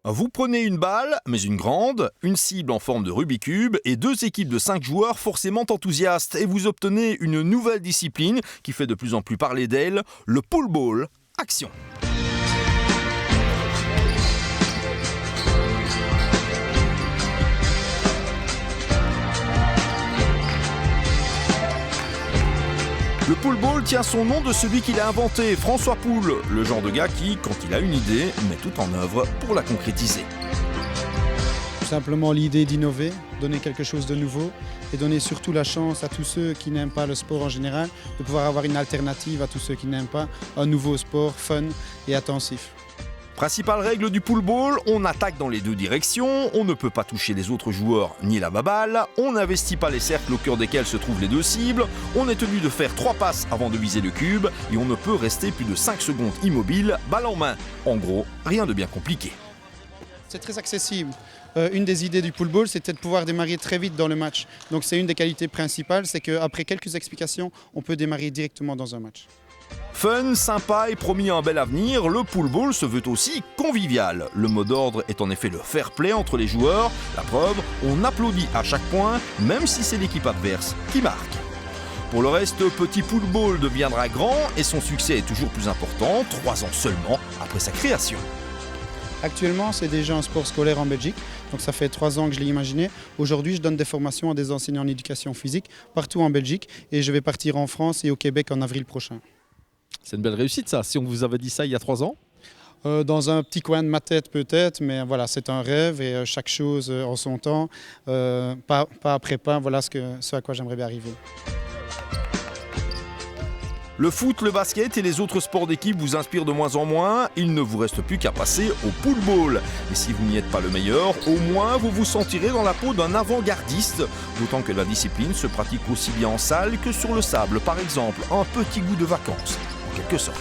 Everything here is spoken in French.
Vous prenez une balle, mais une grande, une cible en forme de Rubik's Cube et 2 équipes de 5 joueurs forcément enthousiastes et vous obtenez une nouvelle discipline qui fait de plus en plus parler d'elle, le pool ball. Action! Le pool ball tient son nom de celui qui l'a inventé, François Poul, le genre de gars qui, quand il a une idée, met tout en œuvre pour la concrétiser. Tout simplement l'idée d'innover, donner quelque chose de nouveau et donner surtout la chance à tous ceux qui n'aiment pas le sport en général de pouvoir avoir une alternative à tous ceux qui n'aiment pas un nouveau sport fun et intensif. Principale règle du pool ball, on attaque dans les 2 directions, on ne peut pas toucher les autres joueurs ni la baballe, on n'investit pas les cercles au cœur desquels se trouvent les 2 cibles, on est tenu de faire 3 passes avant de viser le cube et on ne peut rester plus de 5 secondes immobile, balle en main. En gros, rien de bien compliqué. C'est très accessible. Une des idées du pool ball, c'était de pouvoir démarrer très vite dans le match. Donc c'est une des qualités principales, c'est qu'après quelques explications, on peut démarrer directement dans un match. Fun, sympa et promis un bel avenir, le pool ball se veut aussi convivial. Le mot d'ordre est en effet le fair play entre les joueurs. La preuve, on applaudit à chaque point, même si c'est l'équipe adverse qui marque. Pour le reste, petit pool ball deviendra grand et son succès est toujours plus important, 3 ans seulement après sa création. Actuellement, c'est déjà un sport scolaire en Belgique, donc ça fait 3 ans que je l'ai imaginé. Aujourd'hui, je donne des formations à des enseignants en éducation physique partout en Belgique et je vais partir en France et au Québec en avril prochain. C'est une belle réussite ça, si on vous avait dit ça il y a 3 ans. Dans un petit coin de ma tête peut-être, mais voilà, c'est un rêve et chaque chose en son temps, pas après pas, voilà ce à quoi j'aimerais bien arriver. Le foot, le basket et les autres sports d'équipe vous inspirent de moins en moins. Il ne vous reste plus qu'à passer au pool ball. Et si vous n'y êtes pas le meilleur, au moins vous vous sentirez dans la peau d'un avant-gardiste. D'autant que la discipline se pratique aussi bien en salle que sur le sable, par exemple. Un petit goût de vacances, en quelque sorte.